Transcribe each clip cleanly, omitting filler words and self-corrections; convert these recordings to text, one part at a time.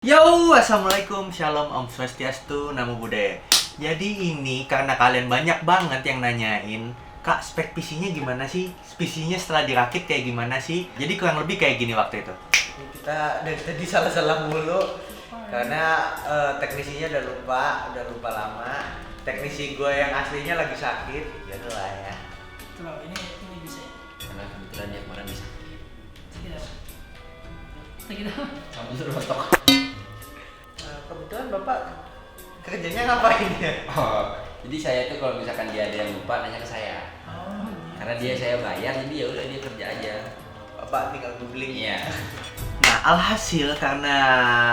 Yo, assalamualaikum, shalom, om swastiastu, namo buddhaya. Jadi ini karena kalian banyak banget yang nanyain, Kak, spek PC-nya gimana sih? PC-nya setelah dirakit kayak gimana sih? Jadi kurang lebih kayak gini waktu itu. Kita dari tadi salah-salah mulu karena teknisinya udah lupa lama. Teknisi gue yang aslinya lagi sakit, gitu lah ya. Itu loh, ini bisa ya? Karena kebetulan dia kemarin bisa Sekitar sekitar sambil suruh stok. Kebetulan bapak kerjanya ngapain ya? Jadi saya tuh kalau misalkan dia ada yang lupa nanya ke saya. Karena saya bayar, jadi ya udah dia kerja aja. Bapak tinggal googling. Iya. Nah, alhasil karena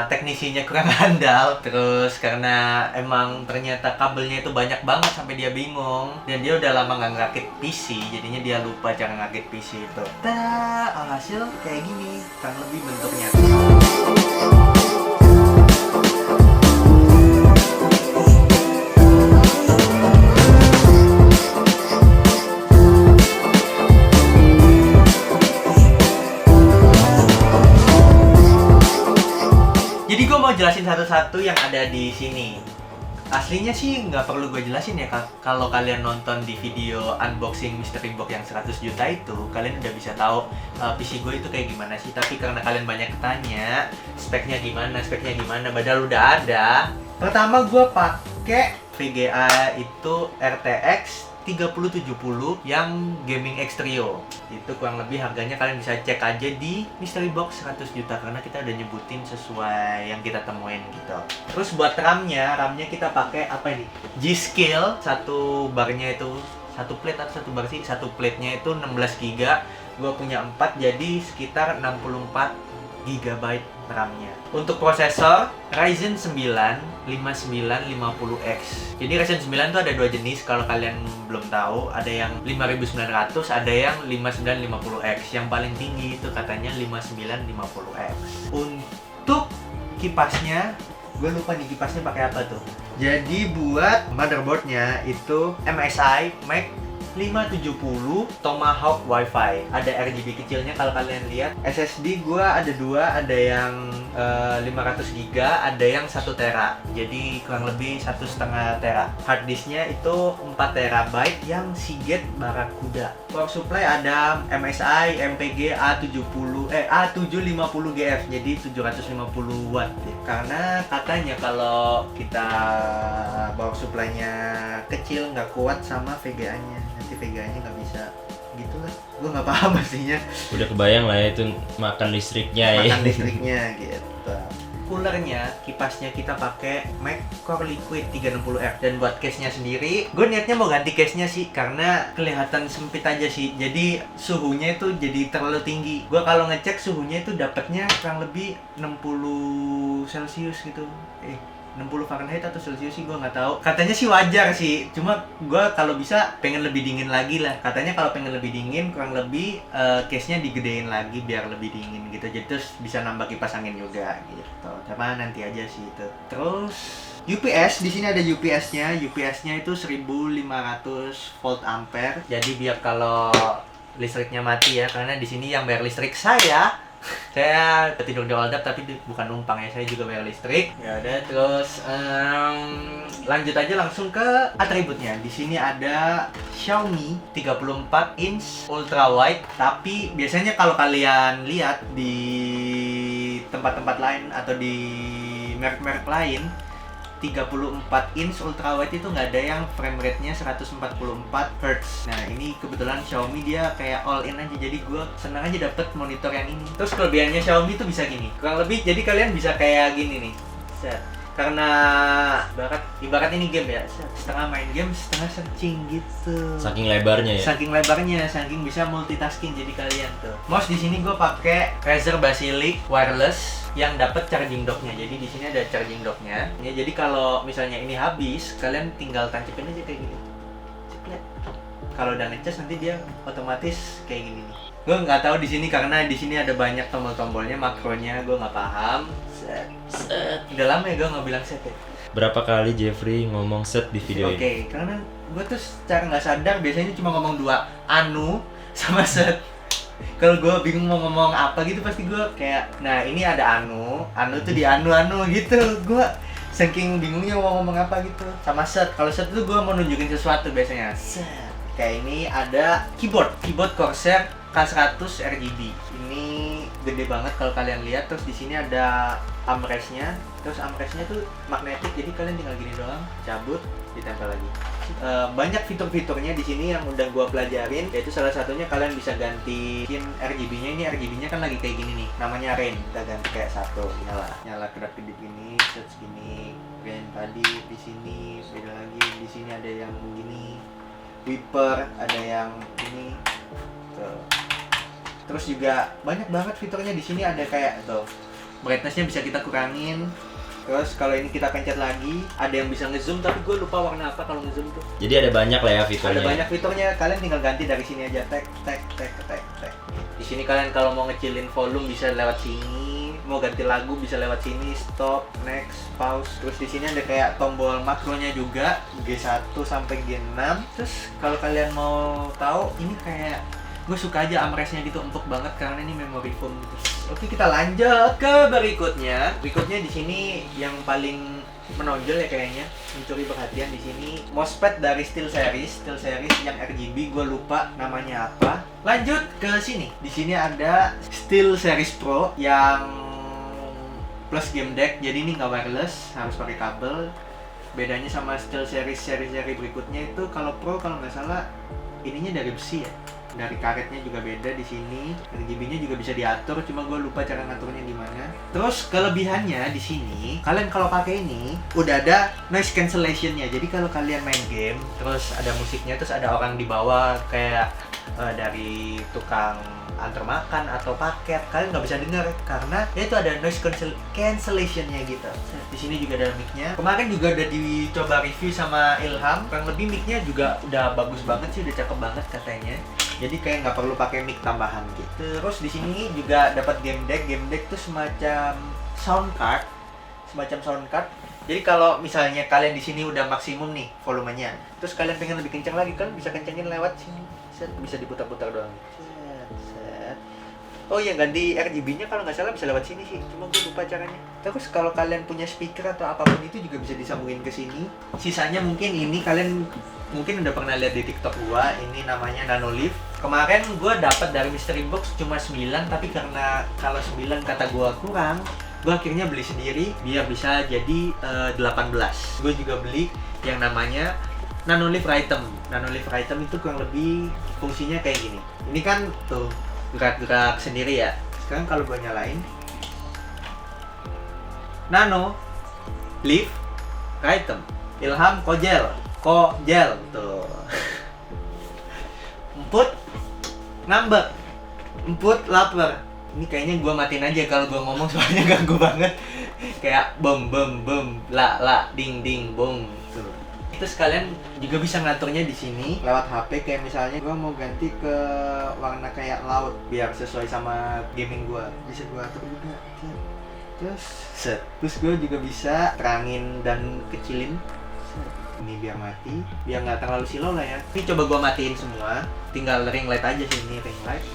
teknisinya kurang handal, terus karena emang ternyata kabelnya itu banyak banget sampai dia bingung, dan dia udah lama nggak ngerakit PC, jadinya dia lupa cara ngerakit PC itu. Alhasil kayak gini, kurang lebih bentuknya. Jadi gue mau jelasin satu-satu yang ada di sini. Aslinya sih nggak perlu gue jelasin ya, kalau kalian nonton di video unboxing mystery box yang 100 juta itu, kalian udah bisa tahu PC gue itu kayak gimana sih. Tapi karena kalian banyak tanya speknya gimana, padahal udah ada. Pertama gue pakai VGA itu RTX 3070 yang Gaming X Trio. Itu kurang lebih harganya kalian bisa cek aja di mystery box 100 juta karena kita udah nyebutin sesuai yang kita temuin gitu. Terus buat RAM-nya kita pakai apa ini? G-Skill, satu barnya itu satu plate atau satu bar sih? Satu plate-nya itu 16 GB. Gua punya 4 jadi sekitar 64 GB RAM-nya. Untuk prosesor Ryzen 9 5950X. Jadi Ryzen 9 tuh ada dua jenis kalau kalian belum tahu, ada yang 5900, ada yang 5950X. Yang paling tinggi itu katanya 5950X. Untuk kipasnya, gue lupa nih kipasnya pakai apa tuh. Jadi buat motherboardnya itu MSI Mac 570 Tomahawk Wi-Fi. Ada RGB kecilnya kalau kalian lihat. SSD gua ada dua, ada yang 500 GB, ada yang 1 tera. Jadi kurang lebih 1,5 tera. Hard disknya itu 4 terabyte yang Seagate Barracuda. Power supply ada MSI MPG A750GF, jadi 750 watt. Karena katanya kalau kita power supply-nya kecil nggak kuat sama VGA-nya. Nanti VGA-nya nggak bisa gitu lah, gue nggak paham pastinya. Udah kebayang lah ya itu makan listriknya ya. Makan listriknya gitu. Coolernya, kipasnya kita pakai Mac Core Liquid 360R. Dan buat case-nya sendiri, gue niatnya mau ganti case-nya sih karena kelihatan sempit aja sih. Jadi suhunya itu jadi terlalu tinggi. Gue kalau ngecek suhunya itu dapatnya kurang lebih 60 Celcius gitu. 60 Fahrenheit atau Celsius sih gue nggak tahu. Katanya sih wajar sih, cuma gue kalau bisa pengen lebih dingin lagi lah. Katanya kalau pengen lebih dingin kurang lebih case-nya digedein lagi biar lebih dingin gitu. Jadi terus bisa nambah kipas angin juga gitu. Cuma nanti aja sih itu. Terus UPS, di sini ada UPS-nya. UPS-nya itu 1500 volt ampere. Jadi biar kalau listriknya mati ya, karena di sini yang bayar listrik saya. Saya tidur di hold up tapi bukan numpang ya, saya juga bayar listrik. Ya udah, terus lanjut aja langsung ke atributnya. Di sini ada Xiaomi 34 inch ultra wide, tapi biasanya kalau kalian lihat di tempat-tempat lain atau di merek-merek lain, 34 inch ultra wide itu nggak ada yang frame rate-nya 144 Hz. Nah ini kebetulan Xiaomi dia kayak all in aja, jadi gue senang aja dapet monitor yang ini. Terus kelebihannya Xiaomi itu bisa gini, kurang lebih jadi kalian bisa kayak gini nih. Set. Karena ibarat ini game ya, setengah main game, setengah searching gitu. Saking lebarnya ya. Saking lebarnya, saking bisa multitasking jadi kalian tuh. Mouse di sini gue pakai Razer Basilisk wireless yang dapat charging docknya. Jadi di sini ada charging docknya. Ya, jadi kalau misalnya ini habis, kalian tinggal tancapin aja kayak gini. Cepet. Kalau udah ngecas nanti dia otomatis kayak gini nih. Gue nggak tahu di sini karena di sini ada banyak tombol-tombolnya, makronya gue nggak paham. Set. Udah lama ya gue nggak bilang set ya. Berapa kali Jeffrey ngomong set di video ini? Oke, karena gue tuh secara nggak sadar biasanya cuma ngomong dua, anu sama set. kalau gue bingung mau ngomong apa gitu pasti gue kayak, nah ini ada anu tuh di anu gitu. Gue saking bingungnya mau ngomong apa gitu. Sama set, kalau set tuh gue mau nunjukin sesuatu biasanya. Set. Kayak ini ada keyboard Corsair K100 RGB. Ini gede banget kalau kalian lihat. Terus di sini ada armrestnya. Terus armrestnya tuh magnetik, jadi kalian tinggal gini doang, cabut, ditempel lagi. Banyak fitur-fiturnya di sini yang udah gua pelajarin, yaitu salah satunya kalian bisa gantiin RGB-nya. Ini RGB-nya kan lagi kayak gini nih, namanya rain. Kita ganti kayak satu, nyala kedap-kedip gini, set segini. Rain tadi di sini, beda lagi. Di sini ada yang gini, wiper, ada yang ini. Tuh. Terus juga banyak banget fiturnya di sini, ada kayak tuh, brightness-nya bisa kita kurangin. Terus kalau ini kita pencet lagi, ada yang bisa ngezoom, tapi gue lupa warna apa kalau ngezoom tuh. Jadi ada banyak lah ya fiturnya. Ada banyak fiturnya, kalian tinggal ganti dari sini aja, tek. Di sini kalian kalau mau ngecilin volume bisa lewat sini, mau ganti lagu bisa lewat sini, stop, next, pause. Terus di sini ada kayak tombol makronya juga, G1 sampai G6. Terus kalau kalian mau tahu, ini kayak gue suka aja armrestnya gitu, empuk banget karena ini memory foam gitu. Oke, kita lanjut ke berikutnya. Berikutnya di sini yang paling menonjol ya kayaknya, mencuri perhatian di sini, mousepad dari SteelSeries yang RGB, gue lupa namanya apa. Lanjut ke sini. Di sini ada SteelSeries Pro yang plus game deck. Jadi ini nggak wireless, harus pakai kabel. Bedanya sama SteelSeries seri berikutnya itu kalau Pro kalau nggak salah ininya dari besi ya. Dari karetnya juga beda di sini. RGB-nya juga bisa diatur, cuma gue lupa cara ngaturnya gimana. Terus kelebihannya di sini, kalian kalau pakai ini udah ada noise cancellation-nya. Jadi kalau kalian main game, terus ada musiknya, terus ada orang di bawah kayak dari tukang antar makan atau paket, kalian nggak bisa dengar karena ya itu ada noise cancellation-nya gitu. Di sini juga ada mic-nya. Kemarin juga udah dicoba review sama Ilham, kurang lebih mic-nya juga udah bagus banget sih, udah cakep banget katanya. Jadi kayak nggak perlu pakai mic tambahan gitu. Terus di sini juga dapat game deck. Game deck tuh semacam sound card. Jadi kalau misalnya kalian di sini udah maksimum nih volumenya, terus kalian pengen lebih kencang lagi, kan bisa kencangin lewat sini. Bisa diputar-putar doang. Oh iya, ganti RGB-nya kalau nggak salah bisa lewat sini sih, cuma gue lupa caranya. Terus kalau kalian punya speaker atau apapun itu juga bisa disambungin ke sini. Sisanya mungkin ini kalian mungkin udah pernah lihat di TikTok gua, ini namanya Nanolift. Kemarin gua dapat dari Mystery Box cuma 9, tapi karena kalau 9 kata gua kurang, gua akhirnya beli sendiri biar bisa jadi 18. Gua juga beli yang namanya Nanolift Item. Nanolift Item itu kurang lebih fungsinya kayak gini. Ini kan tuh gerak-gerak sendiri ya. Sekarang kalau gua nyalain Nano Lift Item Ilham Kojel tuh. Emput ngambek, emput lapar. Ini kayaknya gua matiin aja kalau gua ngomong soalnya ganggu banget. Kayak bom la ding bom tuh. Terus kalian juga bisa ngaturnya di sini lewat HP, kayak misalnya gua mau ganti ke warna kayak laut biar sesuai sama gaming gua. Bisa gua atur juga. Terus gue juga bisa terangin dan kecilin. Ini biar mati, biar nggak terlalu silau lah ya. Ini coba gua matiin semua, tinggal ring light aja sih, ini ring light.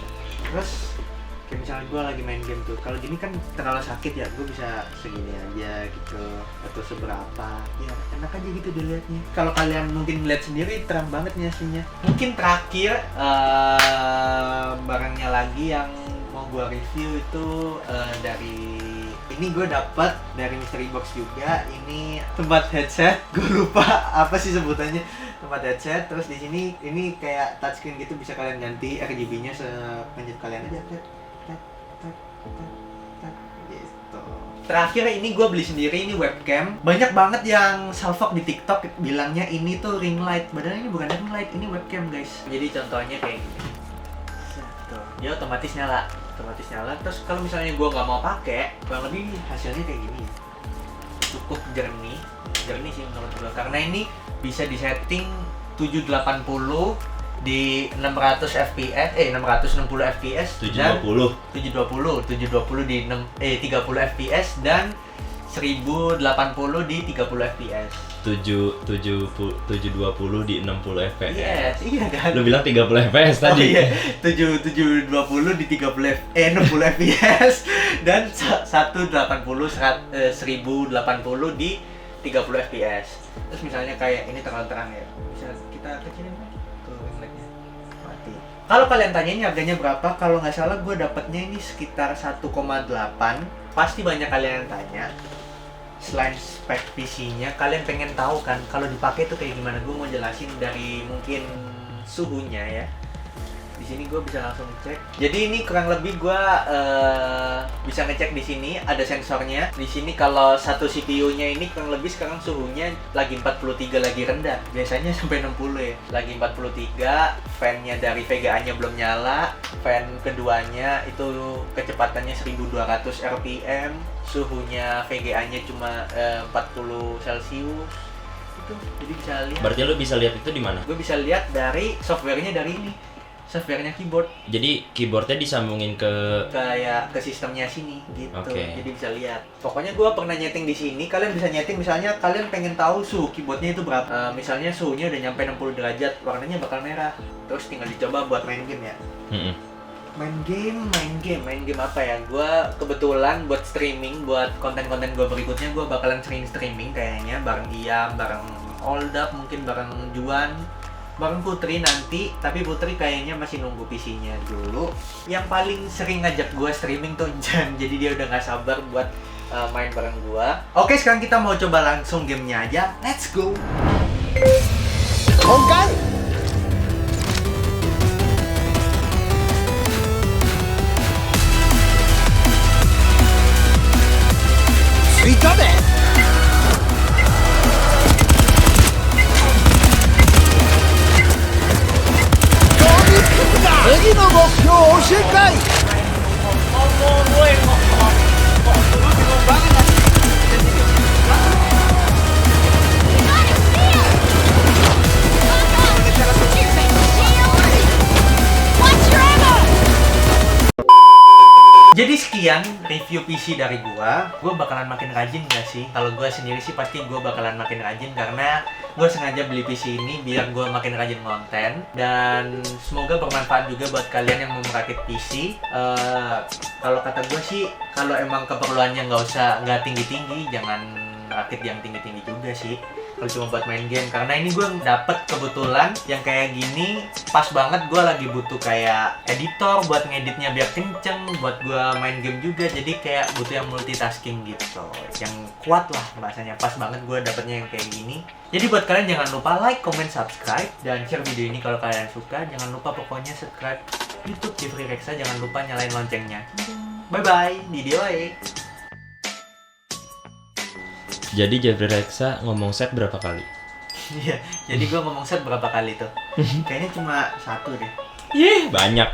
Terus kayak misalnya gua lagi main game tuh, kalau gini kan terlalu sakit ya, gua bisa segini aja gitu atau seberapa, ya enak aja gitu dilihatnya. Kalau kalian mungkin lihat sendiri terang banget nih aslinya. Mungkin terakhir barangnya lagi yang mau gua review itu dari ini gue dapat dari Mystery Box juga. Ini tempat headset, gue lupa apa sih sebutannya, tempat headset. Terus di sini ini kayak touchscreen gitu, bisa kalian ganti RGB-nya sepencet kalian aja. Gitu. Terakhir ini gue beli sendiri, ini webcam. Banyak banget yang salfok di TikTok bilangnya ini tuh ring light, padahal ini bukan ring light, ini webcam guys. Jadi contohnya kayak gini. Dia otomatis nyala. Terus kalau misalnya gue nggak mau pakai, kurang lebih hasilnya kayak gini. Cukup jernih sih menurut gue, karena ini bisa disetting 780 di 600 fps 660 fps 720 di 30 fps dan 1080 di 30 fps. 720 di 60 fps. Yes, iya kan? Lu bilang 30 fps Oh tadi. iya, 720 di 60 fps dan 1080 di 30 fps. Terus misalnya kayak ini terlalu terang ya, bisa kita kecilin kan? Tuh ring lightnya mati. Kalau kalian tanya ini harganya berapa, kalau nggak salah gue dapatnya ini sekitar 1,8. Pasti banyak kalian yang tanya. Selain spek PC-nya, kalian pengen tahu kan kalau dipakai tuh kayak gimana? Gue mau jelasin dari mungkin suhunya ya. Di sini gue bisa langsung cek. Jadi ini kurang lebih gue bisa ngecek di sini ada sensornya. Di sini kalau satu CPU-nya ini kurang lebih sekarang suhunya lagi 43, lagi rendah. Biasanya sampai 60 ya. Lagi 43, fan-nya dari VGA-nya belum nyala. Fan keduanya itu kecepatannya 1200 RPM. Suhunya VGA-nya cuma 40 Celcius. Itu jadi bisa lihat. Berarti lu bisa lihat itu di mana? Gue bisa lihat dari softwarenya dari ini. Softwarenya keyboard. Jadi keyboardnya disambungin ke Kayak ke sistemnya sini gitu. Oke. Jadi bisa lihat. Pokoknya gua pernah nyeting di sini. Kalian bisa nyeting misalnya kalian pengen tahu suhu keyboardnya itu berapa. Misalnya suhunya udah nyampe 60 derajat, warnanya bakal merah. Terus tinggal dicoba buat main game ya. Mm-mm. Main game apa ya? Gua kebetulan buat streaming, buat konten-konten gua berikutnya gua bakalan sering streaming kayaknya bareng Iam, bareng Oldap, mungkin bareng Juan, bareng Putri nanti. Tapi Putri kayaknya masih nunggu PC-nya dulu. Yang paling sering ngajak gua streaming tuh Jan, jadi dia udah nggak sabar buat main bareng gua. Oke, sekarang kita mau coba langsung gamenya aja. Let's go. 今回追加で次の目標を教えたい Jadi sekian review PC dari gua. Gua bakalan makin rajin gak sih? Kalau gua sendiri sih pasti gua bakalan makin rajin karena gua sengaja beli PC ini biar gua makin rajin konten dan semoga bermanfaat juga buat kalian yang mau merakit PC. Kalau kata gua sih, kalau emang keperluannya nggak tinggi-tinggi, jangan rakit yang tinggi-tinggi juga sih. Kalau cuma buat main game, karena ini gue dapet kebetulan yang kayak gini pas banget. Gue lagi butuh kayak editor buat ngeditnya biar kenceng, buat gue main game juga, jadi kayak butuh yang multitasking gitu, yang kuat lah bahasanya. Pas banget gue dapetnya yang kayak gini. Jadi buat kalian jangan lupa like, comment, subscribe, dan share video ini kalau kalian suka. Jangan lupa pokoknya subscribe YouTube Jeffrey Reksa, jangan lupa nyalain loncengnya. Bye bye, di DOA. Jadi Jeffrey Reksa ngomong set berapa kali? Iya, jadi gue ngomong set berapa kali tuh? Kayaknya cuma 1 deh. Banyak.